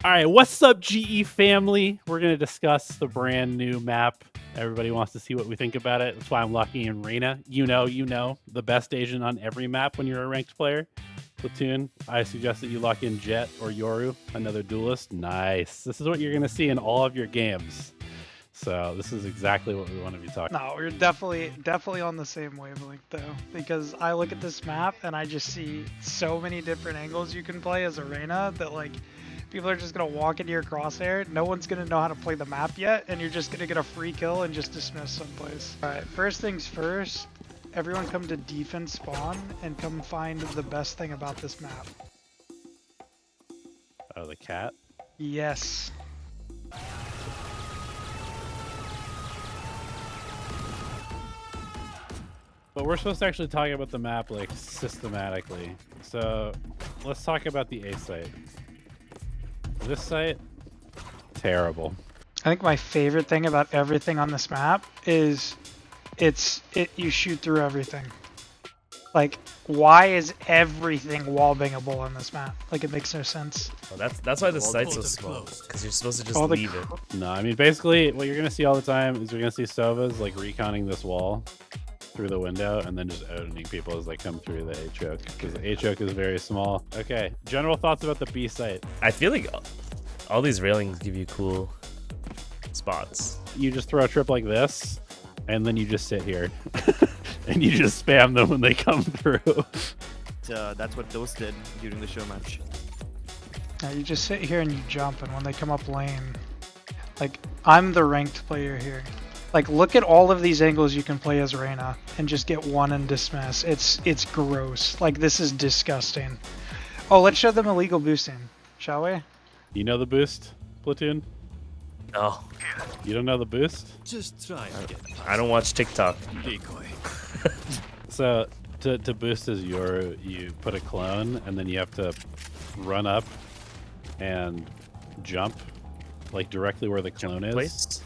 All right, what's up, GE family? We're going to discuss the brand new map. Everybody wants to see what we think about it. That's why I'm locking in Reyna. You know, the best agent on every map when you're a ranked player. Platoon, I suggest that you lock in Jet or Yoru, another duelist. Nice. This is what you're going to see in all of your games. So this is exactly what we want to be talking about. No, we're definitely on the same wavelength though, because I look at this map and I just see so many different angles you can play as a Reyna that like people are just gonna walk into your crosshair. No one's gonna know how to play the map yet, and you're just gonna get a free kill and just dismiss someplace. All right, first things first. Everyone come to defense spawn and come find the best thing about this map. Oh, the cat? Yes. But we're supposed to actually talk about the map like systematically. So let's talk about the A site. This site, terrible. I think my favorite thing about everything on this map is you shoot through everything. Like, why is everything wallbangable on this map? Like, it makes no sense. Well, that's why the site's so small, because you're supposed to just leave it. No, I mean, basically, what you're going to see all the time is you're going to see Sovas, like, reconning this wall through the window and then just owning people as they come through the A choke, because the A choke is very small. Okay, general thoughts about the B site. I feel like all these railings give you cool spots. You just throw a trip like this, and then you just sit here. And you just spam them when they come through. That's what those did during the show match. Yeah, you just sit here and you jump, and when they come up lane, like, I'm the ranked player here. Like, look at all of these angles you can play as Reyna and just get one and dismiss. It's gross. Like, this is disgusting. Oh, let's show them illegal boosting, shall we? You know the boost, Platoon? No. You don't know the boost? Just try again. I don't watch TikTok. Decoy. So to boost as you put a clone, and then you have to run up and jump like directly where the clone is. Place?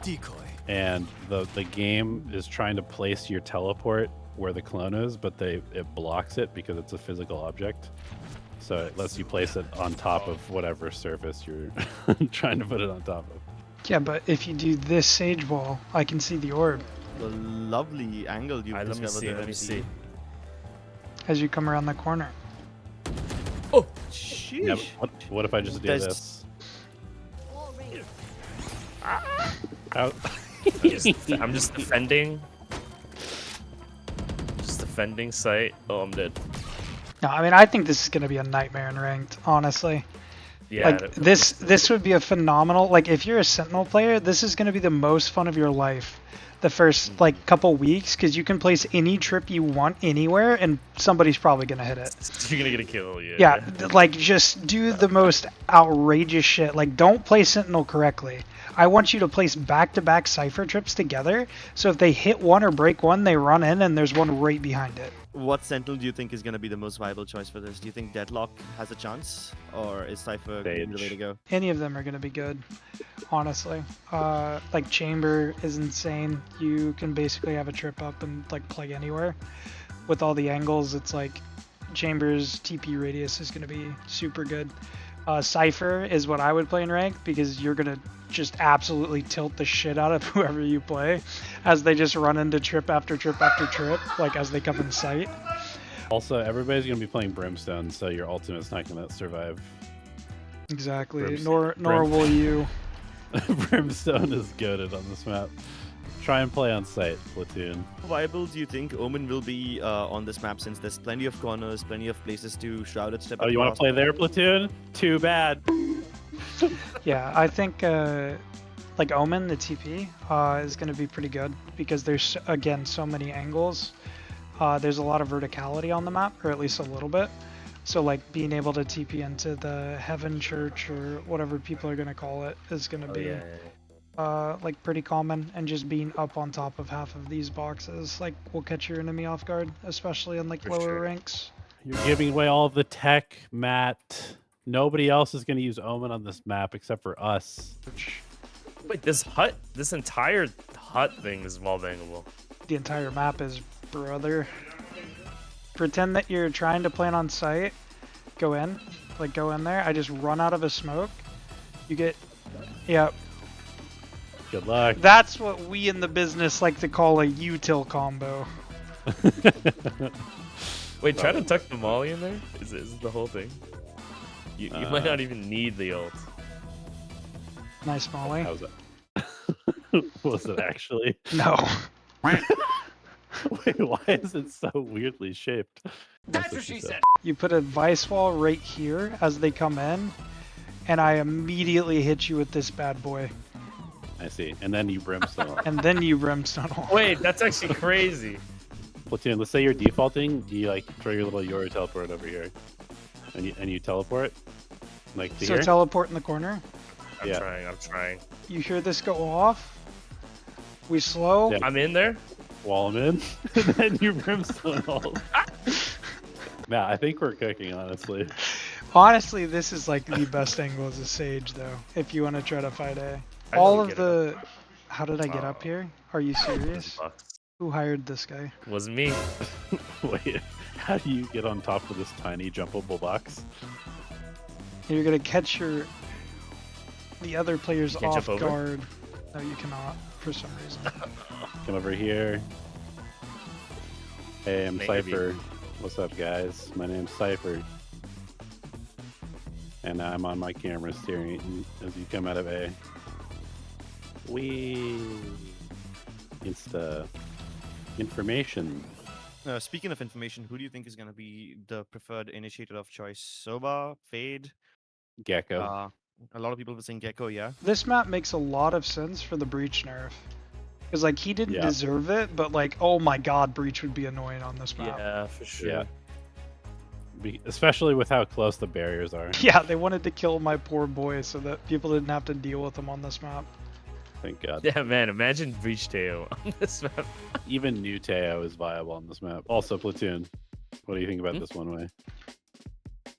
Decoy. And the game is trying to place your teleport where the clone is, but it blocks it because it's a physical object. So it lets you place it on top of whatever surface you're trying to put it on top of. Yeah, but if you do this sage wall, I can see the orb. The lovely angle you Let me discovered see. there. Let me see. As you come around the corner. Oh, Sheesh. Yeah, but what if I just do There's- this? How? I'm just defending. Just defending site. Oh, I'm dead. No, I mean, I think this is going to be a nightmare in ranked, honestly. Yeah. Like, this would be a phenomenal, like, if you're a Sentinel player, this is going to be the most fun of your life the first, like, couple weeks, because you can place any trip you want anywhere, and somebody's probably going to hit it. You're gonna get a kill. Yeah, like, just do the most outrageous shit. Like, don't play Sentinel correctly. I want you to place back-to-back Cypher trips together, so if they hit one or break one, they run in, and there's one right behind it. What Sentinel do you think is going to be the most viable choice for this? Do you think Deadlock has a chance? Or is Cypher the way to go? Any of them are going to be good, honestly. Like, Chamber is insane. You can basically have a trip up and, like, play anywhere. With all the angles, it's like Chamber's TP radius is going to be super good. Cypher is what I would play in ranked, because you're going to just absolutely tilt the shit out of whoever you play as they just run into trip after trip after trip, like as they come in sight. Also, everybody's going to be playing Brimstone, so your ultimate's not going to survive. Exactly. Nor will you. Brimstone is goated on this map. Try and play on site, Platoon. How viable do you think Omen will be on this map, since there's plenty of corners, plenty of places to Shrouded step Oh, you want to play there, Platoon? Too bad. Yeah, I think like Omen, the TP, is going to be pretty good, because there's, again, so many angles. There's a lot of verticality on the map, or at least a little bit. So, like, being able to TP into the Heaven Church, or whatever people are going to call it, is going to be like, pretty common. And just being up on top of half of these boxes, like, will catch your enemy off guard, especially in, like, lower ranks. You're giving away all of the tech, Matt. Nobody else is going to use Omen on this map except for us. Wait, this entire hut thing is wallbangable. The entire map is, brother. Pretend that you're trying to plan on site, go in, like go in there. I just run out of a smoke. You get, yeah. Good luck. That's what we in the business like to call a util combo. Wait, try to tuck the molly in there? Is the whole thing? You might not even need the ult. Nice molly. How's that? Was it actually? No. Wait, why is it so weirdly shaped? That's what she said. You put a vice wall right here as they come in, and I immediately hit you with this bad boy. I see. And then you brimstone. And then you brimstone. Wait, that's actually crazy. Platoon, let's say you're defaulting. You like throw your little Yori teleport over here, and you teleport like to So here. teleport in the corner. Yeah. I'm trying. You hear this go off. We slow. Yeah. I'm in there. Wall them in, and then you brimstone all. Nah, I think we're cooking, honestly. Honestly, this is like the best angle as a Sage, though. If you want to try to fight A. I All don't of get the. How did I get up here? Are you serious? Bucks. Who hired this guy? Wasn't me. Wait, how do you get on top of this tiny jumpable box? You're gonna catch the other players can't off jump over? guard. No, you cannot for some reason. Come over here. Hey, I'm Maybe. Cypher. What's up, guys? My name's Cypher. And I'm on my camera steering as you come out of A. Insta information. Speaking of information, who do you think is going to be the preferred initiator of choice? Soba, Fade? Gecko. A lot of people were saying Gecko, yeah. This map makes a lot of sense for the Breach nerf. Because, like, he didn't Yeah. deserve it, but, like, oh my god, Breach would be annoying on this map. Yeah, for sure. Yeah. Especially with how close the barriers are. Yeah, they wanted to kill my poor boy so that people didn't have to deal with him on this map. Thank God. Yeah, man. Imagine Breach Teo on this map. Even new Teo is viable on this map. Also, Platoon. What do you think about Hmm? this one way?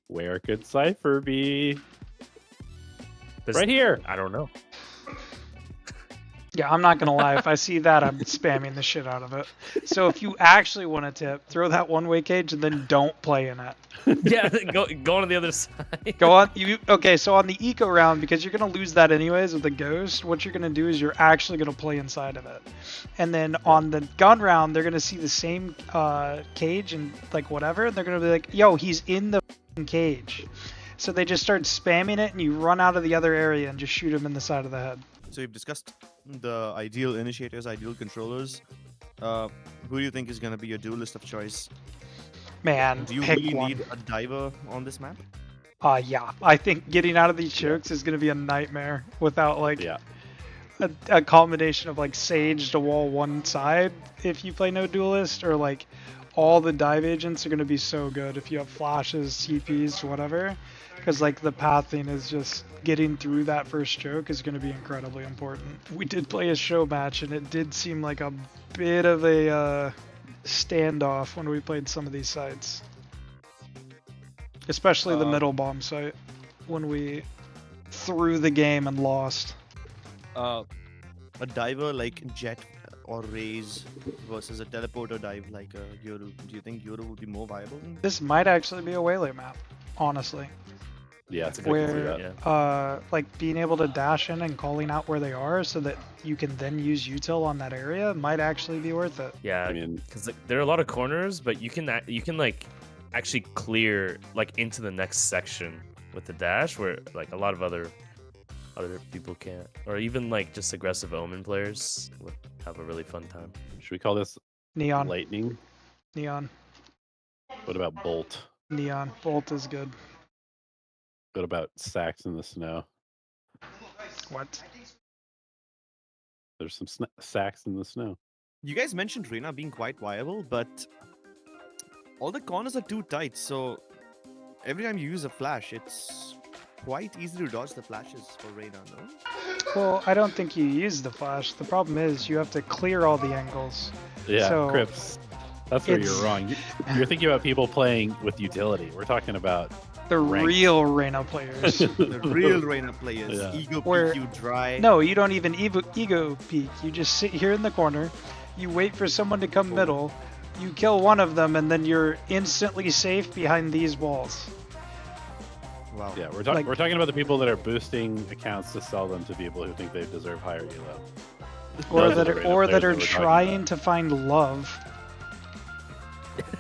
Where could Cypher be? Right here. I don't know. Yeah, I'm not gonna lie. If I see that, I'm spamming the shit out of it. So if you actually want to tip, throw that one-way cage and then don't play in it. Yeah, go on the other side. Go on. Okay? So on the eco round, because you're gonna lose that anyways with the ghost, what you're gonna do is you're actually gonna play inside of it. And then on the gun round, they're gonna see the same cage and like whatever. And they're gonna be like, "Yo, he's in the f***ing cage." So they just start spamming it, and you run out of the other area and just shoot him in the side of the head. So we've discussed the ideal initiators, ideal controllers. Who do you think is going to be your duelist of choice? Man, Do you pick really one. need a diver on this map? Yeah, I think getting out of these chokes is gonna be a nightmare without like Yeah. a combination of like Sage to wall one side if you play no duelist, or like all the dive agents are gonna be so good if you have flashes, CPs, whatever. Because like the pathing is just getting through that first choke is gonna be incredibly important. We did play a show match and it did seem like a bit of a standoff when we played some of these sites. Especially the middle bomb site, when we threw the game and lost. A diver like Jet or Raze versus a teleporter dive like Yoru. Do you think Yoru would be more viable? This might actually be a Waylay map, honestly. Yeah, That's a I good can see Where, that. like being able to dash in and calling out where they are so that you can then use util on that area might actually be worth it. Yeah, I mean, because there are a lot of corners, but you can like actually clear like into the next section with the dash, where like a lot of other people can't, or even like just aggressive Omen players would have a really fun time. should we call this Neon, lightning? neon, What about bolt? neon. Bolt is good. What about sacks in the snow? What? There's some sacks in the snow. You guys mentioned Reyna being quite viable, but all the corners are too tight, so every time you use a flash, it's quite easy to dodge the flashes for Reyna, no? Well, I don't think you use the flash. The problem is you have to clear all the angles. Yeah, So, Crips. That's where you're it's- wrong. You're thinking about people playing with utility. We're talking about The Ranked. real Reyna players. The real Reyna players, Yeah. ego Where- peek you dry. No, you don't even ego peek. You just sit here in the corner, you wait for someone to come middle, you kill one of them, and then you're instantly safe behind these walls. Wow. Yeah, we're Like- talking about the people that are boosting accounts to sell them to people who think they deserve higher elo. Or Those are that the are, random or players that are that we're talking trying about. to find love.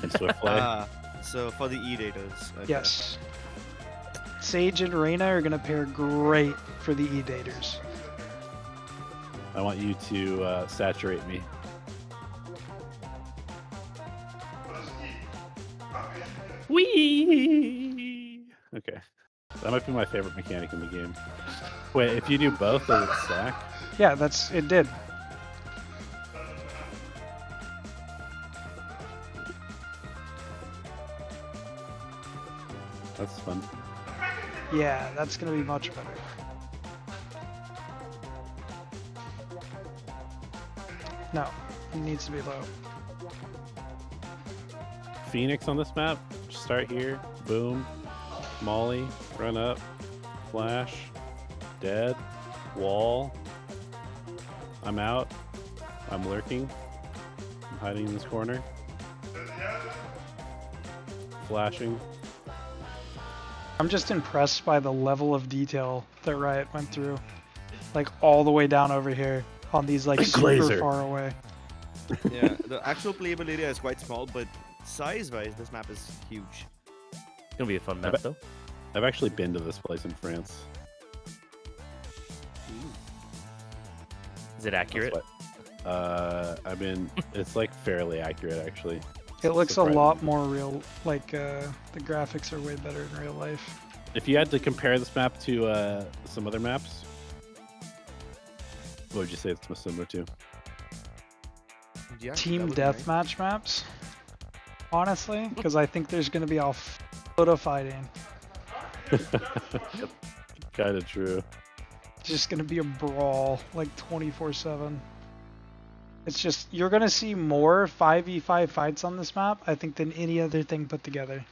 In Swift play. So for the E-daters. Okay. Yes. Sage and Reyna are gonna pair great for the E-daters. I want you to saturate me. Whee! Okay. That might be my favorite mechanic in the game. Wait, if you do both, does it stack? Yeah, it did. That's fun. Yeah, that's gonna be much better. No, it needs to be low. Phoenix on this map. Start here. Boom. Molly. Run up. Flash. Dead. Wall. I'm out. I'm lurking. I'm hiding in this corner. Flashing. I'm just impressed by the level of detail that Riot went through. Like all the way down over here on these like Big super laser. far away. Yeah, the actual playable area is quite small, but size-wise, this map is huge. It's gonna be a fun map bet- though. I've actually been to this place in France. Is it That's accurate? what- I've been. It's like fairly accurate actually. It looks a Surprising. lot more real, like the graphics are way better in real life. If you had to compare this map to some other maps, what would you say it's most similar to? Yeah, Team that would be nice. deathmatch maps, honestly, because I think there's gonna be a foot of fighting. Kind of true. It's just gonna be a brawl, like 24/7. It's just, you're gonna see more 5v5 fights on this map, I think, than any other thing put together.